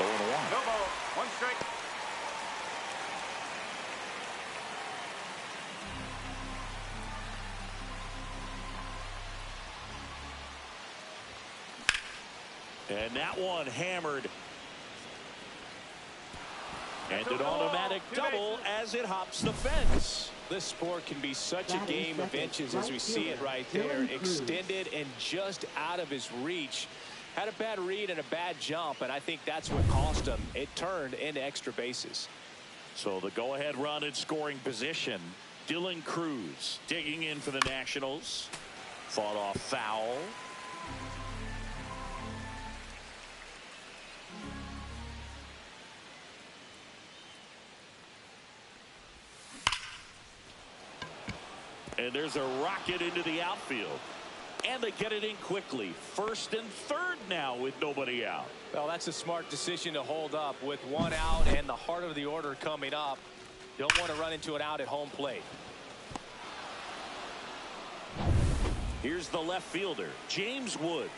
0-1. No ball. One strike. And that one hammered. And an automatic double as it hops the fence. This sport can be such a game of inches as we see it right there. Extended and just out of his reach. Had a bad read and a bad jump, and I think that's what cost him. It turned into extra bases. So the go-ahead run in scoring position. Dylan Cruz digging in for the Nationals. Fought off foul. And there's a rocket into the outfield. And they get it in quickly. First and third now with nobody out. Well, that's a smart decision to hold up with one out and the heart of the order coming up. Don't want to run into an out at home plate. Here's the left fielder, James Wood.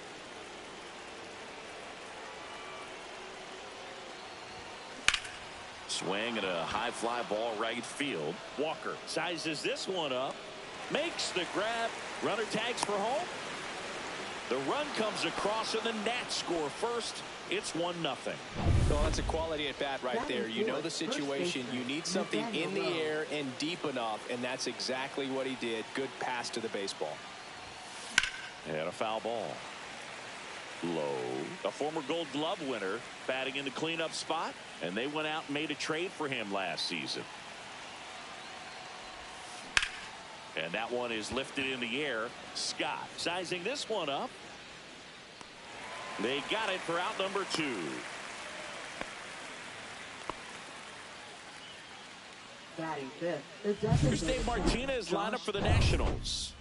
Swing and a high fly ball right field. Walker sizes this one up. Makes the grab. Runner tags for home. The run comes across and the Nats score first. It's 1-0. Well, that's a quality at bat right there. You know the situation. You need something in the air and deep enough, and that's exactly what he did. Good pass to the baseball. And a foul ball. Low. A former Gold Glove winner batting in the cleanup spot, and they went out and made a trade for him last season. And that one is lifted in the air. Scott sizing this one up. They got it for out number 2. Batting fifth. Here's Dave Martinez lineup for the Nationals.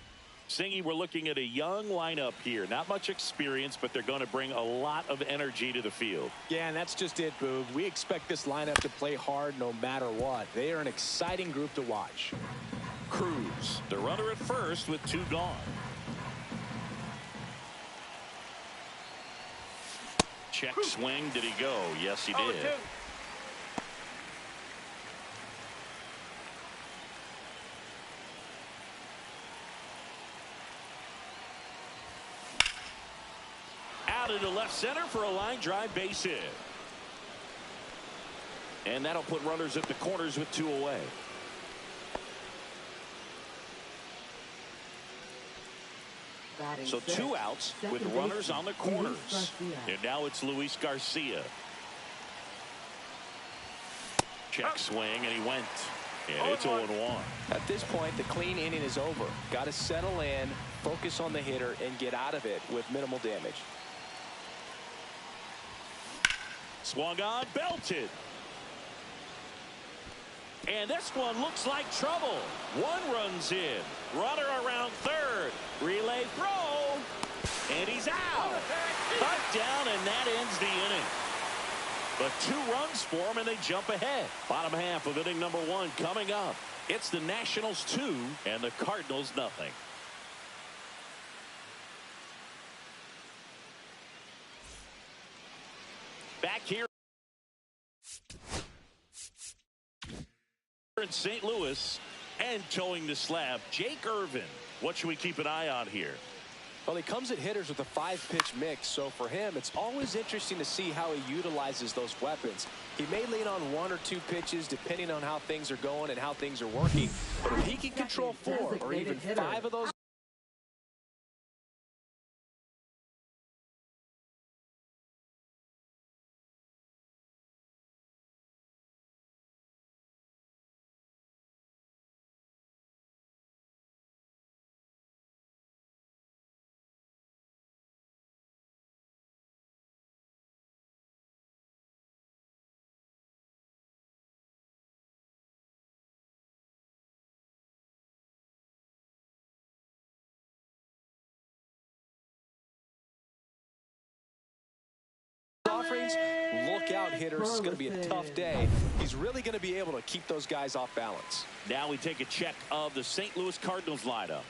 Singy, we're looking at a young lineup here. Not much experience, but they're going to bring a lot of energy to the field. Yeah, and that's just it, Boog. We expect this lineup to play hard no matter what. They are an exciting group to watch. Cruz, the runner at first with 2 gone. Check swing. Did he go? Yes, he did. 0-2. Out into left center for a line drive base hit. And that'll put runners at the corners with 2 away. So 2 outs with runners on the corners. And now it's Luis Garcia. Check swing, and he went. And it's 0-1. At this point, the clean inning is over. Got to settle in, focus on the hitter, and get out of it with minimal damage. Swung on, belted. And this one looks like trouble. 1 runs in. Runner around third. Relay throw. And he's out. Cut down, and that ends the inning. But 2 runs for him, and they jump ahead. Bottom half of inning number 1 coming up. It's the Nationals 2 and the Cardinals nothing. Back here in St. Louis and towing the slab, Jake Irvin. What should we keep an eye on here? Well, he comes at hitters with a 5-pitch mix, so for him, it's always interesting to see how he utilizes those weapons. He may lean on 1 or 2 pitches depending on how things are going and how things are working, but if he can control 4 or even 5 of those offerings, look out, hitters. It's going to be a tough day. He's really going to be able to keep those guys off balance. Now we take a check of the St. Louis Cardinals lineup.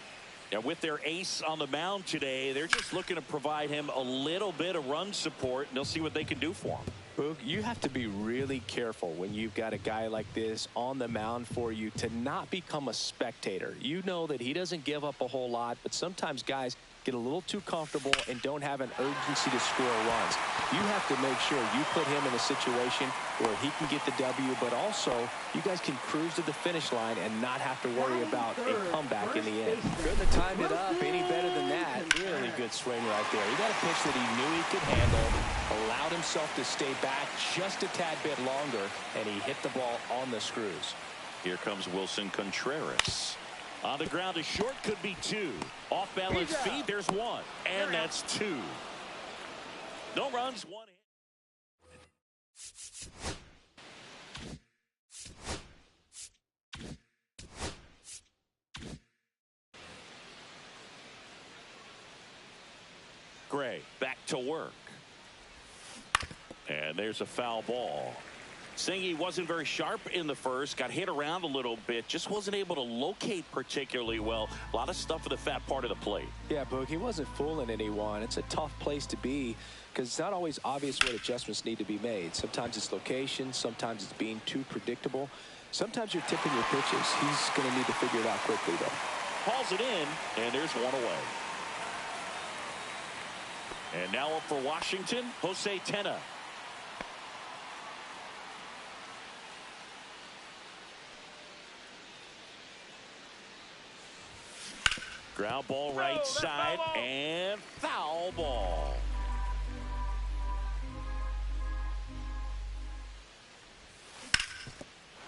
And with their ace on the mound today, they're just looking to provide him a little bit of run support, and they'll see what they can do for him. Boog, you have to be really careful when you've got a guy like this on the mound for you to not become a spectator. You know that he doesn't give up a whole lot, but sometimes guys get a little too comfortable and don't have an urgency to score runs. You have to make sure you put him in a situation where he can get the W, but also you guys can cruise to the finish line and not have to worry about a comeback in the end. Couldn't have timed it up any better than that. Really good swing right there. He got a pitch that he knew he could handle, allowed himself to stay back just a tad bit longer, and he hit the ball on the screws. Here comes Wilson Contreras. On the ground to short, could be two. Off balance feet, there's one. And that's two. No runs, one hit. Gray back to work. And there's a foul ball. Singy wasn't very sharp in the first, got hit around a little bit, just wasn't able to locate particularly well. A lot of stuff in the fat part of the plate. Yeah, Boog, he wasn't fooling anyone. It's a tough place to be because it's not always obvious what adjustments need to be made. Sometimes it's location, sometimes it's being too predictable. Sometimes you're tipping your pitches. He's going to need to figure it out quickly, though. Hauls it in, and there's one away. And now up for Washington, Jose Tena. Ground ball right side and foul ball.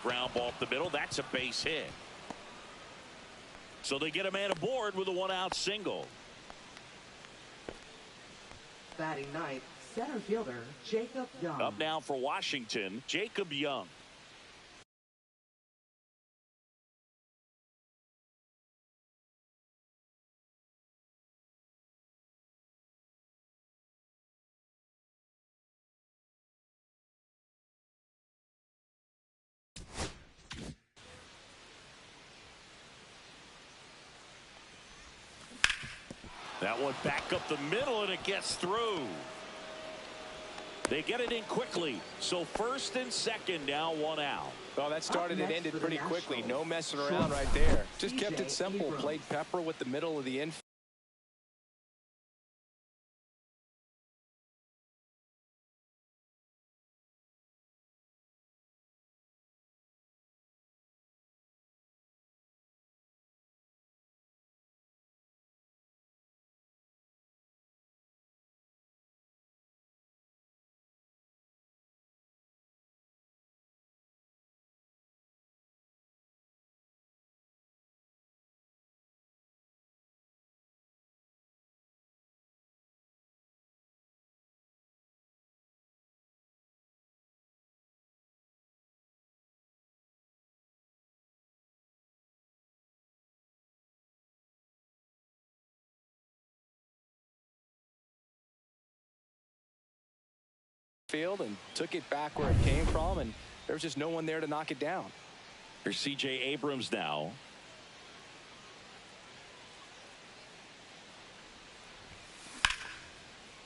Ground ball up the middle. That's a base hit. So they get a man aboard with a one-out single. Batting ninth, center fielder Jacob Young. Up now for Washington, Jacob Young. That one back up the middle, and it gets through. They get it in quickly. So first and second, now one out. Well, that started and ended pretty quickly. No messing around right there. Just kept it simple. Played pepper with the middle of the infield. Field and took it back where it came from, and there was just no one there to knock it down. Here's C.J. Abrams now.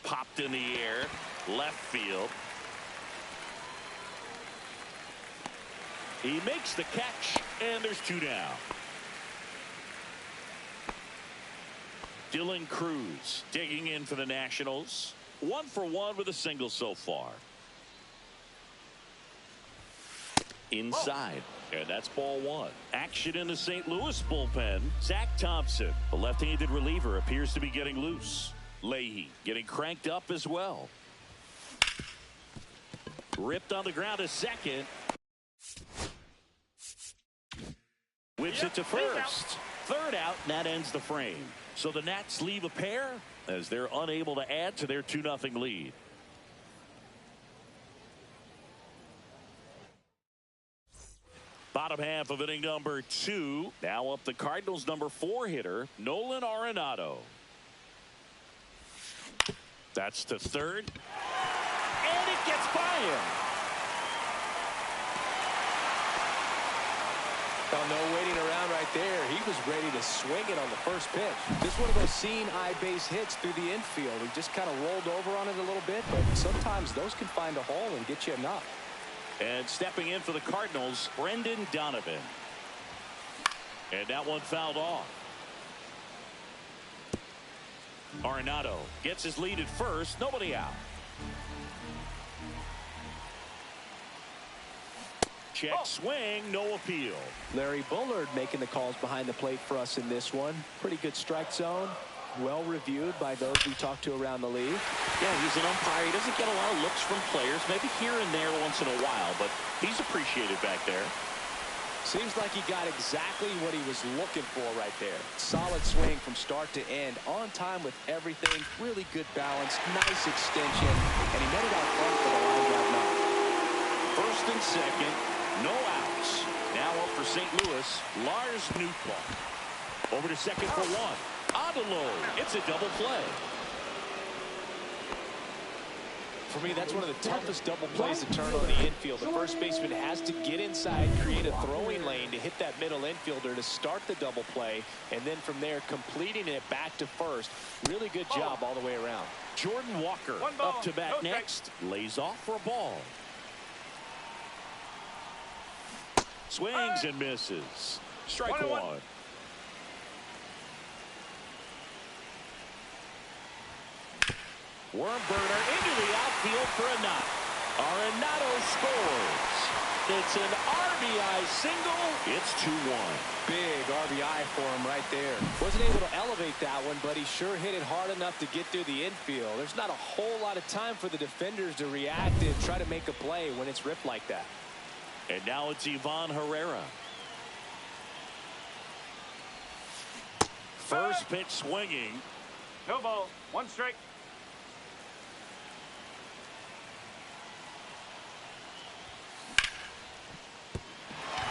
Popped in the air, left field. He makes the catch, and there's two down. Dylan Cruz digging in for the Nationals. 1 for 1 with a single so far. Inside, and that's ball one. Action in the St. Louis bullpen. Zach Thompson, the left-handed reliever, appears to be getting loose. Leahy getting cranked up as well. Ripped on the ground to second. Whips it to first. Third out, and that ends the frame. So the Nats leave a pair as they're unable to add to their 2-0 lead. Bottom half of inning number 2. Now up the Cardinals' number 4 hitter, Nolan Arenado. That's to third. And it gets by him. Well, no waiting around right there. He was ready to swing it on the first pitch. Just one of those seeing eye base hits through the infield. He just kind of rolled over on it a little bit, but sometimes those can find a hole and get you enough. And stepping in for the Cardinals, Brendan Donovan. And that one fouled off. Arenado gets his lead at first. Nobody out. Check swing, no appeal. Larry Bullard making the calls behind the plate for us in this one. Pretty good strike zone. Well reviewed by those we talked to around the league. Yeah, he's an umpire. He doesn't get a lot of looks from players, maybe here and there once in a while, but he's appreciated back there. Seems like he got exactly what he was looking for right there. Solid swing from start to end. On time with everything. Really good balance. Nice extension. And he met it out front for the line drive knock. First and second. No outs. Now up for St. Louis. Lars Nootbaar. Over to second for one. Adelo. It's a double play. For me, that's one of the toughest double plays to turn on the infield. The first baseman has to get inside, create a throwing lane to hit that middle infielder to start the double play, and then from there completing it back to first. Really good job all the way around. Jordan Walker up to bat next. Lays off for a ball. Swings and misses. Strike one. Worm burner into the outfield for a knock. Arenado scores. It's an RBI single. It's 2-1. Big RBI for him right there. Wasn't able to elevate that one, but he sure hit it hard enough to get through the infield. There's not a whole lot of time for the defenders to react and try to make a play when it's ripped like that. And now it's Ivan Herrera. First pitch swinging. No ball. One strike.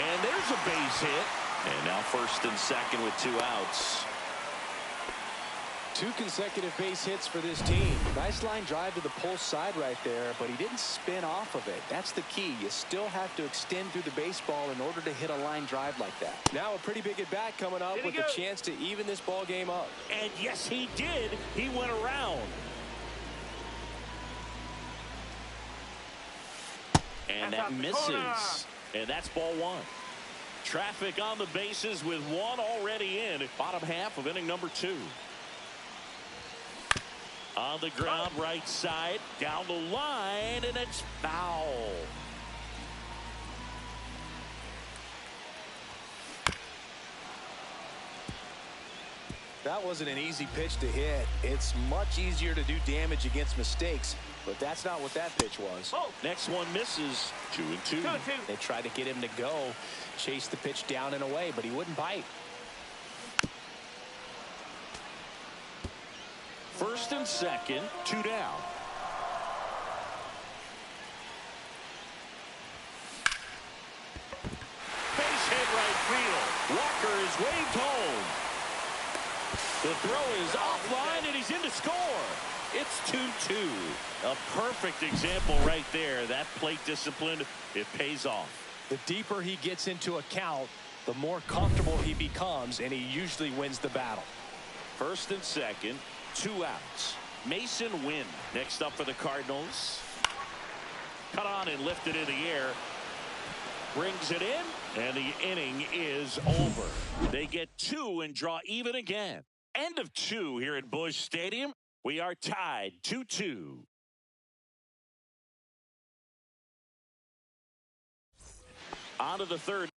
And there's a base hit. And now first and second with 2 outs. 2 consecutive base hits for this team. Nice line drive to the pull side right there, but he didn't spin off of it. That's the key. You still have to extend through the baseball in order to hit a line drive like that. Now a pretty big at bat coming up with a chance to even this ball game up. And yes, he did. He went around. And that misses. And that's ball one. Traffic on the bases with one already in. Bottom half of inning number 2. On the ground, right side, down the line, and it's foul. That wasn't an easy pitch to hit. It's much easier to do damage against mistakes, but that's not what that pitch was. Next one misses. 2-2. They tried to get him to go, chase the pitch down and away, but he wouldn't bite. First and second, 2 down. Base hit right field. Walker is waved home. The throw is offline, and he's in to score. It's 2-2. A perfect example right there. That plate discipline, it pays off. The deeper he gets into a count, the more comfortable he becomes, and he usually wins the battle. First and second, 2 outs. Mason Wynn next up for the Cardinals. Cut on and lifted in the air. Brings it in, and the inning is over. They get 2 and draw even again. End of 2 here at Busch Stadium. We are tied 2-2. On to the third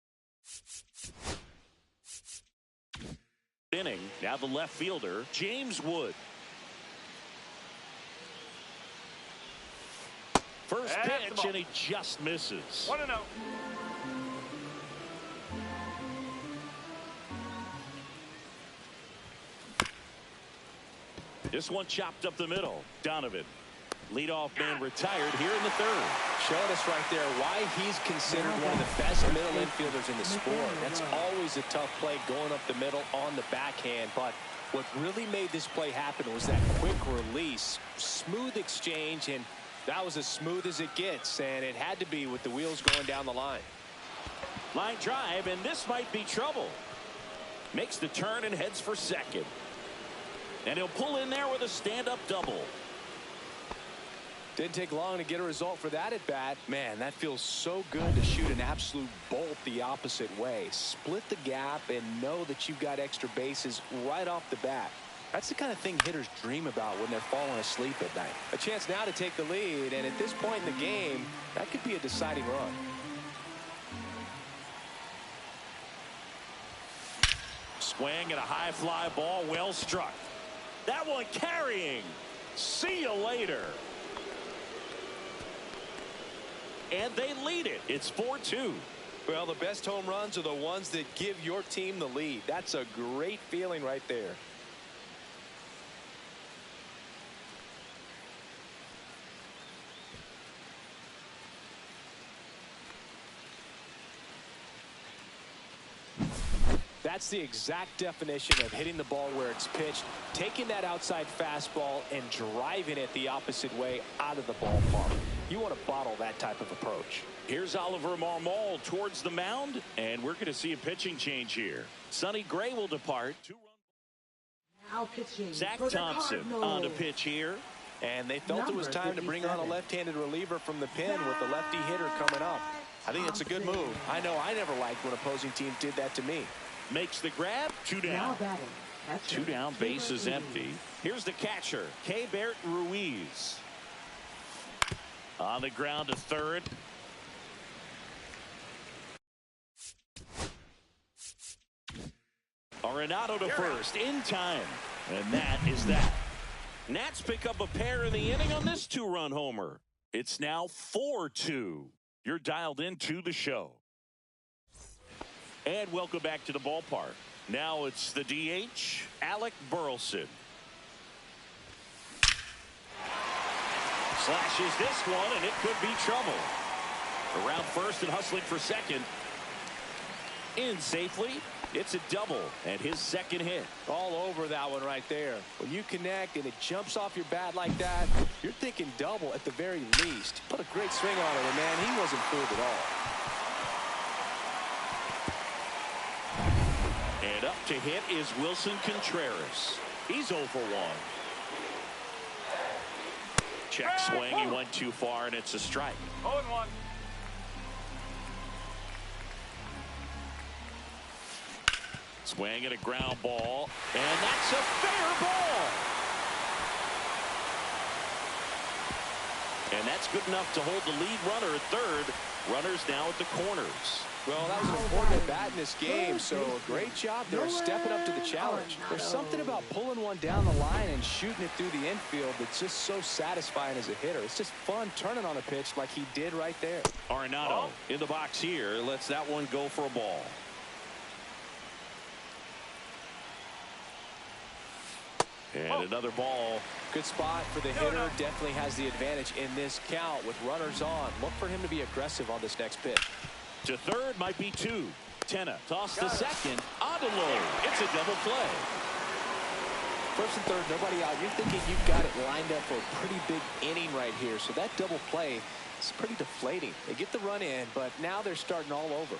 inning. Now the left fielder, James Wood. First pitch, and he just misses. 1-0. This one chopped up the middle. Donovan, leadoff man, retired here in the third. Showing us right there why he's considered one of the best middle infielders in the sport. That's always a tough play going up the middle on the backhand. But what really made this play happen was that quick release, smooth exchange, and that was as smooth as it gets. And it had to be with the wheels going down the line. Line drive, and this might be trouble. Makes the turn and heads for second. And he'll pull in there with a stand-up double. Didn't take long to get a result for that at bat. Man, that feels so good to shoot an absolute bolt the opposite way. Split the gap and know that you've got extra bases right off the bat. That's the kind of thing hitters dream about when they're falling asleep at night. A chance now to take the lead, and at this point in the game, that could be a deciding run. Swing and a high fly ball, well struck. That one carrying. See you later. And they lead it. It's 4-2. Well, the best home runs are the ones that give your team the lead. That's a great feeling right there. That's the exact definition of hitting the ball where it's pitched, taking that outside fastball and driving it the opposite way out of the ballpark. You want to bottle that type of approach. Here's Oliver Marmol towards the mound, and we're going to see a pitching change here. Sonny Gray will depart. Now pitching. Zach for the Thompson Cardinals. on the pitch here. And they felt it was time to bring on a left-handed reliever from the pen with the lefty hitter coming up. I think it's a good move. I know I never liked when opposing teams did that to me. Makes the grab. 2 down. Now batting. Catcher, 2 down, base is Ruiz. empty. Here's the catcher, Keibert Ruiz. On the ground to third. Arenado to first in time. And that is that. Nats pick up a pair in the inning on this 2-run homer. It's now 4-2. You're dialed into the show. And welcome back to the ballpark. Now it's the DH, Alec Burleson. Slashes this one, and it could be trouble. Around first and hustling for second. In safely. It's a double, and his second hit. All over that one right there. When you connect and it jumps off your bat like that, you're thinking double at the very least. Put a great swing on it, and man, he wasn't fooled at all. And up to hit is Wilson Contreras. He's 0 for 1. Check swing. He went too far, and it's a strike. 0-1. Swing and a ground ball, and that's a fair ball. And that's good enough to hold the lead runner at third. Runners now at the corners. Well, that was an important at bat in this game, so a great job there stepping up to the challenge. There's something about pulling one down the line and shooting it through the infield that's just so satisfying as a hitter. It's just fun turning on a pitch like he did right there. Arenado in the box here lets that one go for a ball. And another ball. Good spot for the hitter. Definitely has the advantage in this count with runners on. Look for him to be aggressive on this next pitch. To third might be 2. Tenna toss to second. Odelo. It's a double play. First and third, nobody out. You're thinking you've got it lined up for a pretty big inning right here. So that double play is pretty deflating. They get the run in, but now they're starting all over.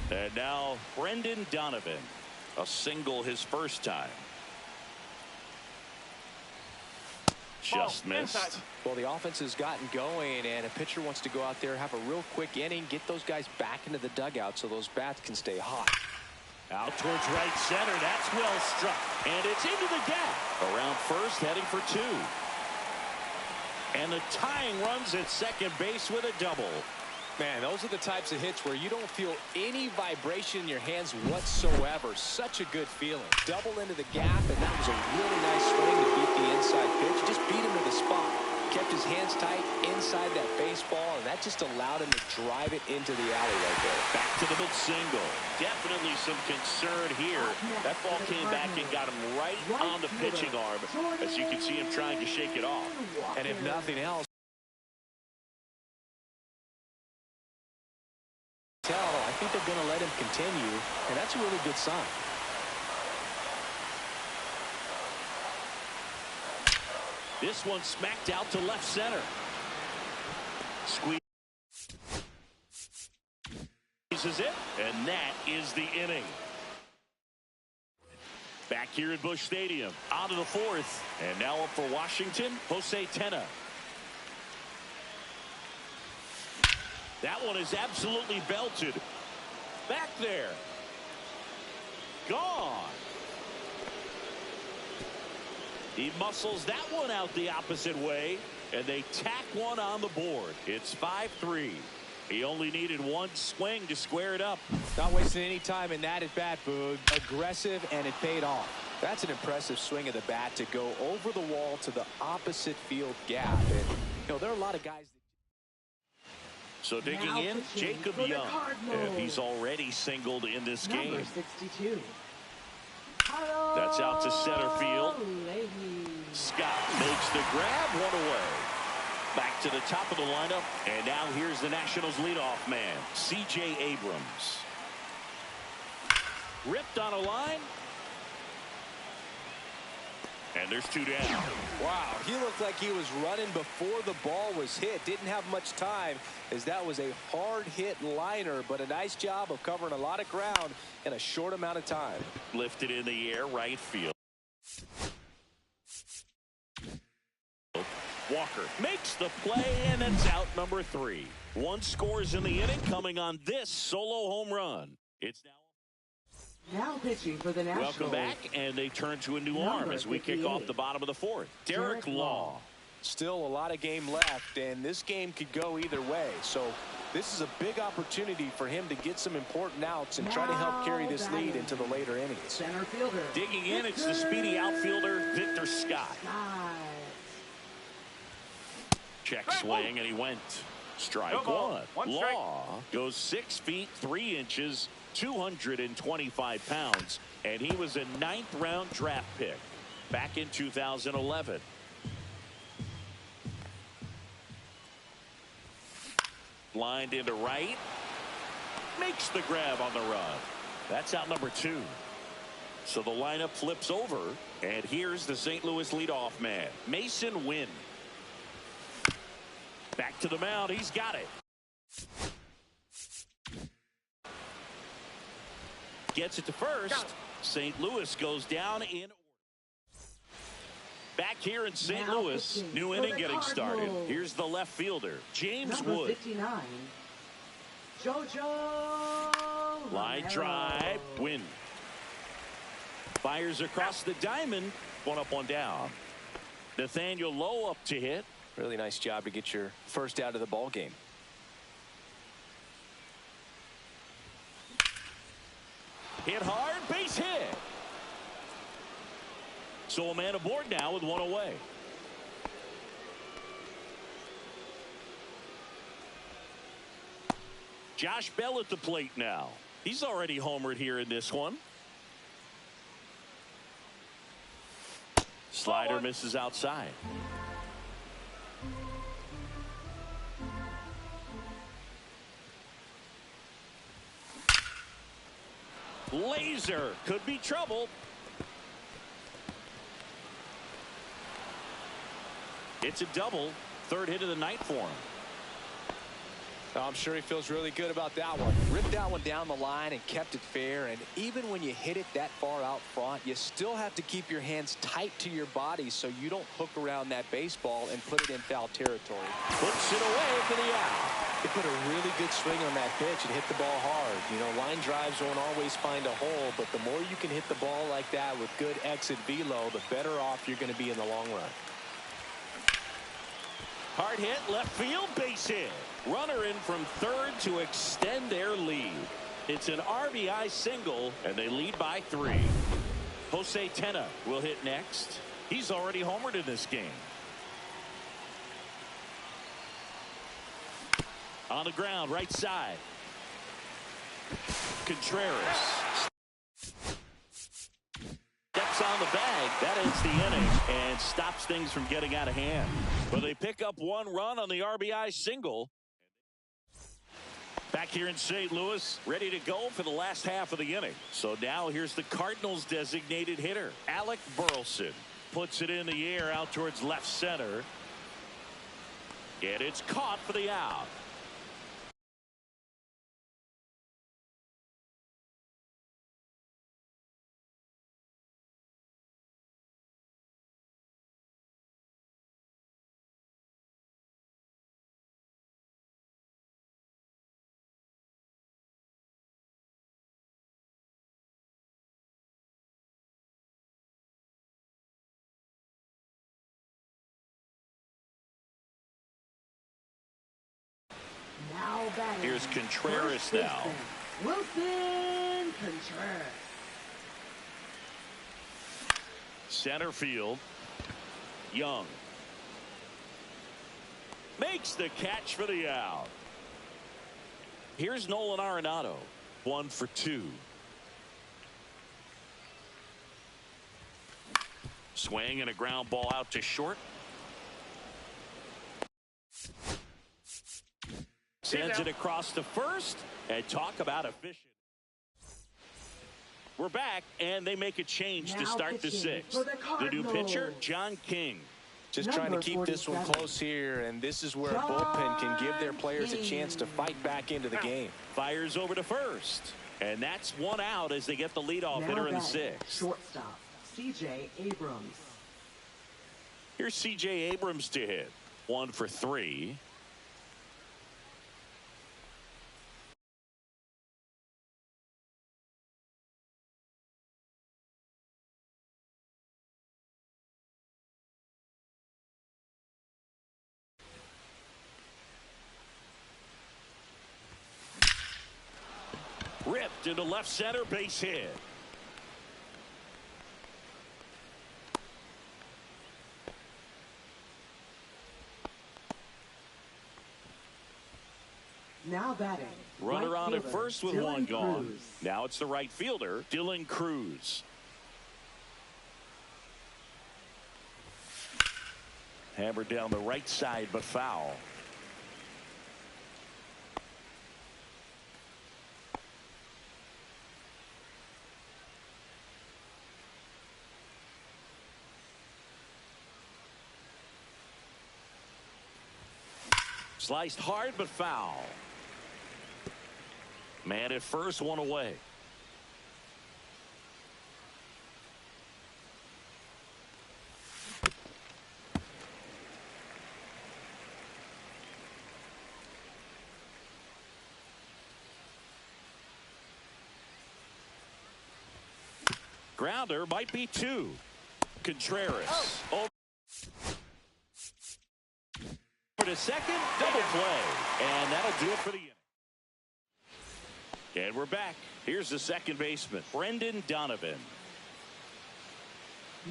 And now Brendan Donovan. A single his first time. Just missed. Inside. Well, the offense has gotten going, and a pitcher wants to go out there, have a real quick inning, get those guys back into the dugout so those bats can stay hot. Out towards right center. That's well struck. And it's into the gap. Around first, heading for two. And the tying runs at second base with a double. Man, those are the types of hits where you don't feel any vibration in your hands whatsoever. Such a good feeling. Double into the gap, and that was a really nice swing to beat the inside pitch. Just beat him to the spot. Kept his hands tight inside that baseball, and that just allowed him to drive it into the alley right there. Back to the mid-single. Definitely some concern here. That ball came back and got him right on the pitching arm, as you can see him trying to shake it off. And if nothing else, I think they're going to let him continue, and that's a really good sign. This one smacked out to left center. Squeezes it, and that is the inning. Back here at Busch Stadium, on to the fourth, and now up for Washington, Jose Tena. That one is absolutely belted. Back there. Gone. He muscles that one out the opposite way, and they tack one on the board. It's 5-3. He only needed one swing to square it up. Not wasting any time in that at bat, Boog. Aggressive, and it paid off. That's an impressive swing of the bat to go over the wall to the opposite field gap. And, there are a lot of guys. So digging in, Jacob Young. And he's already singled in this game. Number 62. That's out to center field. Scott makes the grab, one away. Back to the top of the lineup, and now here's the Nationals leadoff man, C.J. Abrams. Ripped on a line. And there's two down. Wow, he looked like he was running before the ball was hit. Didn't have much time, as that was a hard hit liner, but a nice job of covering a lot of ground in a short amount of time. Lifted in the air, right field. Walker makes the play, and it's out, number 3. One scores in the inning, coming on this solo home run. It's now pitching for the Nationals. Welcome back, and they turn to a new arm as we kick off the bottom of the fourth. Derek Law. Still a lot of game left, and this game could go either way. So this is a big opportunity for him to get some important outs and try to help carry this lead into the later innings. Center fielder. Digging in, it's the speedy outfielder, Victor Scott. Check swing, and he went. Strike one. Law goes 6 feet 3 inches, 225 pounds, and he was a 9th-round draft pick back in 2011. Lined into right. Makes the grab on the run. That's out, number 2. So the lineup flips over, and here's the St. Louis leadoff man, Mason Wynn. Back to the mound. He's got it. Gets it to first. St. Louis goes down in. Back here in St. Louis, new inning getting started. Here's the left fielder, James Wood. 59. Jojo. Line drive, Win. Fires across the diamond. One up, one down. Nathaniel Lowe up to hit. Really nice job to get your first out of the ball game. Hit hard, base hit. So a man aboard now with one away. Josh Bell at the plate now. He's already homered here in this one. Slider misses outside. Laser could be trouble. It's a double. 3rd hit of the night for him. I'm sure he feels really good about that one. Ripped that one down the line and kept it fair. And even when you hit it that far out front, you still have to keep your hands tight to your body so you don't hook around that baseball and put it in foul territory. Puts it away for the out. He put a really good swing on that pitch and hit the ball hard. You know, line drives won't always find a hole, but the more you can hit the ball like that with good exit velo, the better off you're going to be in the long run. Hard hit, left field, base hit. Runner in from third to extend their lead. It's an RBI single, and they lead by 3. Jose Tena will hit next. He's already homered in this game. On the ground, right side. Contreras steps on the bag. That ends the inning and stops things from getting out of hand. But they pick up 1 run on the RBI single. Back here in St. Louis, ready to go for the last half of the inning. So now here's the Cardinals' designated hitter, Alec Burleson. Puts it in the air out towards left center. And it's caught for the out. Now batting. Here's Contreras now. Wilson Contreras. Center field. Young makes the catch for the out. Here's Nolan Arenado. 1 for 2. Swing and a ground ball out to short. Sends it across to first, and talk about efficient. We're back, and they make a change to start the 6th. The new pitcher, John King. Just trying to keep this one close here, and this is where a bullpen can give their players a chance to fight back into the game. Fires over to first, and that's 1 out as they get the leadoff hitter in the 6th. Shortstop, C.J. Abrams. Here's C.J. Abrams to hit. 1 for 3. Ripped into left center, base hit. Now batting. Runner right on at fielder, first with Dylan 1 gone. Cruz. Now it's the right fielder, Dylan Cruz. Hammered down the right side, but foul. Sliced hard, but foul. Man at first, 1 away. Grounder might be 2. Contreras. Over to second, double play, and that'll do it for the inning. And we're back. Here's the second baseman, Brendan Donovan.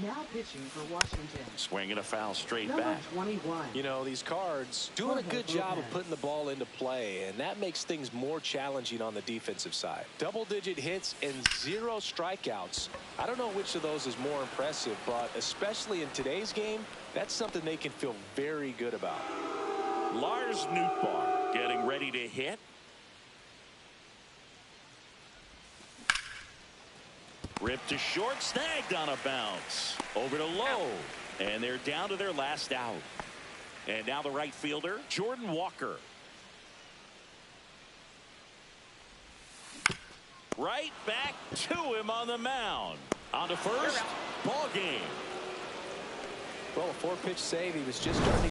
Now pitching for Washington. Swinging a foul straight Number back. 21. You know, these Cards doing a good job of putting the ball into play, and that makes things more challenging on the defensive side. Double-digit hits and 0 strikeouts. I don't know which of those is more impressive, but especially in today's game, that's something they can feel very good about. Lars Nootbaar getting ready to hit. Ripped to short, snagged on a bounce. Over to low, and they're down to their last out. And now the right fielder, Jordan Walker. Right back to him on the mound. On to first. Ball game. Well, a 4-pitch save. He was just starting to